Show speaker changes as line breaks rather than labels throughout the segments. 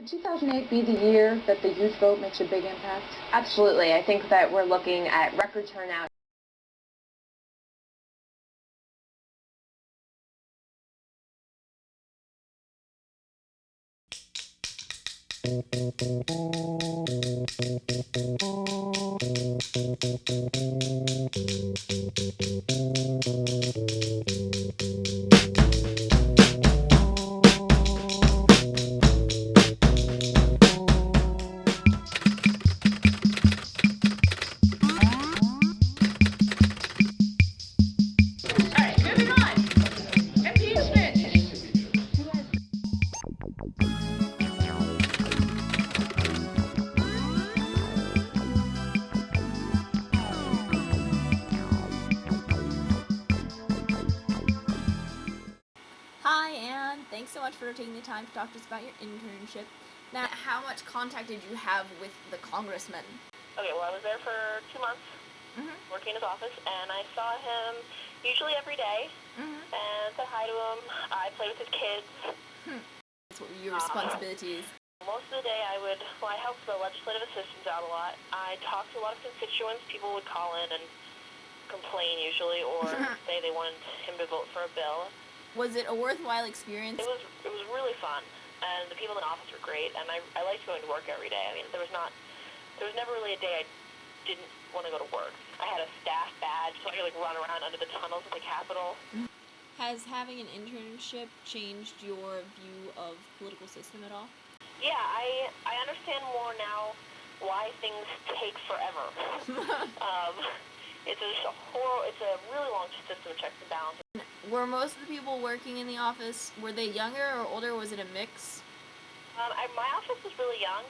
Could 2008 be the year that the youth vote makes a big impact?
Absolutely. I think that we're looking at record turnout.
Hi, Anne. Thanks so much for taking the time to talk to us about your internship. Now, how much contact did you have with the congressman?
Okay, well, I was there for 2 months, working in his office, and I saw him usually every day, and said hi to him. I played with his kids.
What were your responsibilities?
Most of the day I helped the legislative assistants out a lot. I talked to a lot of constituents. People would call in and complain usually, or say they wanted him to vote for a bill.
Was it a worthwhile experience?
It was really fun, and the people in the office were great, and I liked going to work every day. I mean, there was never really a day I didn't want to go to work. I had a staff badge, so I could run around under the tunnels of the Capitol.
Has having an internship changed your view of the political system at all?
Yeah, I understand more now why things take forever. It's a really long system of checks and balances.
Were most of the people working in the office, were they younger or older? Was it a mix?
My office was really young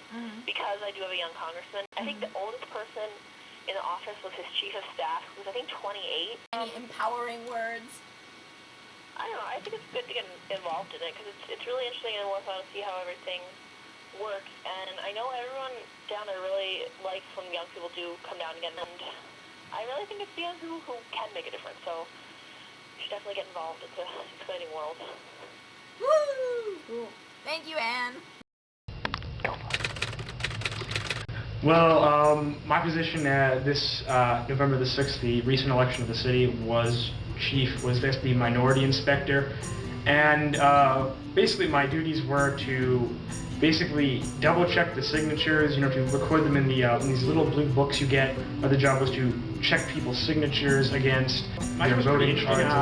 because I do have a young congressman. I think the oldest person in the office was his chief of staff, who was I think 28.
Any empowering words?
I don't know. I think it's good to get involved in it because it's really interesting and worthwhile to see how everything works. And I know everyone down there really likes when young people do come down again. And I really think it's the young people who can make a difference. So you should definitely get involved. It's an exciting world.
Woo! Cool. Thank you, Anne.
Well, my position this November the 6th, the recent election of the city, was the minority inspector, and basically my duties were to basically double check the signatures, to record them in these little blue books you get. The job was to check people's signatures against their voting cards.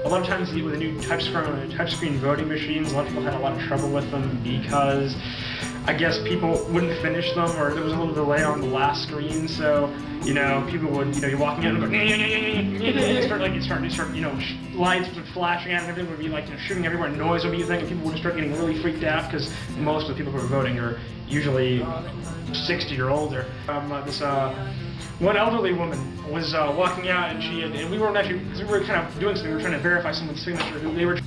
A lot of times with the new touchscreen voting machines, a lot of people had a lot of trouble with them because I guess people wouldn't finish them, or there was a little delay on the last screen, so people would, you're walking in and go, lights would flash and everything would be shooting everywhere, and noise would be a thing, and people would start getting really freaked out because most of the people who were voting are usually 60 or older. This one elderly woman was walking out, and we weren't actually, because we were kind of doing something, we were trying to verify someone's signature.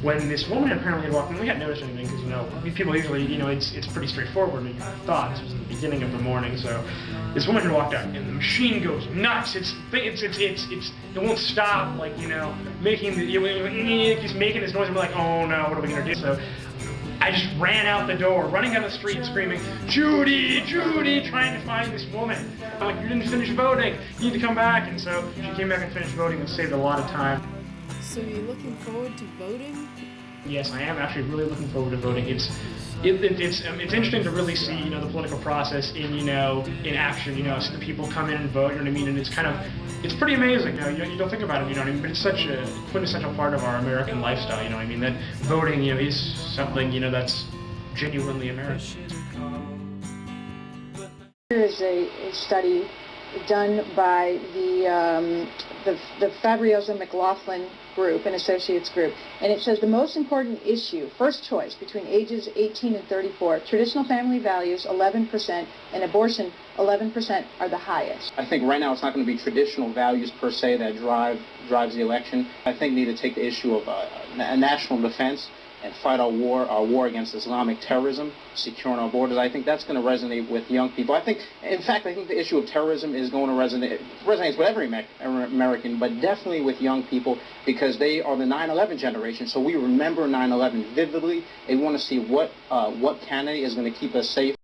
When this woman apparently had walked in, we hadn't noticed anything because people usually, it's pretty straightforward. We thought this was the beginning of the morning, so this woman had walked out, and the machine goes nuts. It won't stop, it keeps making this noise, and we're like, oh no, what are we gonna do? So I just ran out the door, running down the street, screaming, Judy, Judy, trying to find this woman. I'm like, you didn't finish voting, you need to come back. And so she came back and finished voting and saved a lot of time.
So you're looking forward to voting?
Yes, I am actually really looking forward to voting. It's interesting to really see, the political process in action. See the people come in and vote. You know what I mean? And it's pretty amazing. You don't think about it. You know what I mean? But it's such a quintessential part of our American lifestyle. You know what I mean? That voting, is something that's genuinely American.
Here is a study done by the Fabriosa McLaughlin group, an associates group, and it says the most important issue, first choice, between ages 18 and 34, traditional family values 11% and abortion 11% are the highest.
I think right now it's not going to be traditional values per se that drives the election. I think we need to take the issue of a national defense and fight our war against Islamic terrorism, securing our borders. I think that's going to resonate with young people. I think the issue of terrorism is going to resonates with every American, but definitely with young people, because they are the 9/11 generation. So we remember 9/11 vividly. They want to see what candidate is going to keep us safe.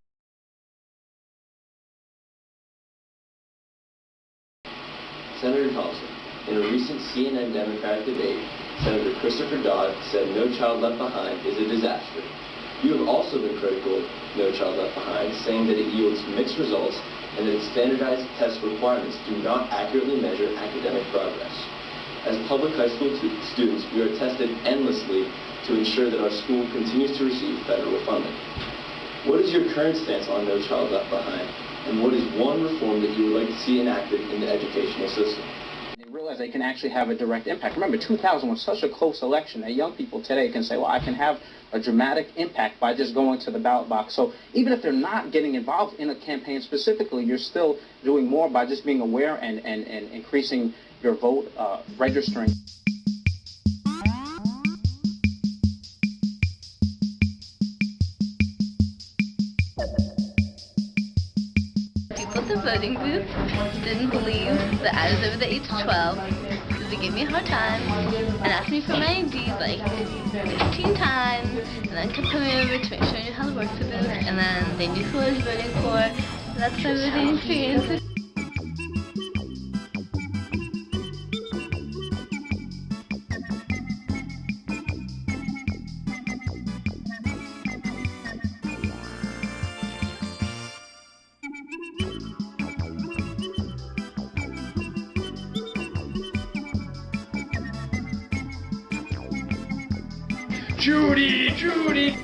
Senator Thompson, in a recent CNN Democratic debate, Senator Christopher Dodd said No Child Left Behind is a disaster. You have also been critical of No Child Left Behind, saying that it yields mixed results and that its standardized test requirements do not accurately measure academic progress. As public high school students, we are tested endlessly to ensure that our school continues to receive federal funding. What is your current stance on No Child Left Behind, and what is one reform that you would like to see enacted in the educational system?
Realize they can actually have a direct impact. Remember, 2000 was such a close election that young people today can say, well, I can have a dramatic impact by just going to the ballot box. So even if they're not getting involved in a campaign specifically, you're still doing more by just being aware and increasing your vote, registering.
People at the voting booth didn't believe that I was over the age of 12, so they gave me a hard time and asked me for my ID like 15 times, and then kept coming over to make sure I knew how to work the booth, and then they knew who I was voting for. So that's my voting experience.
Judy!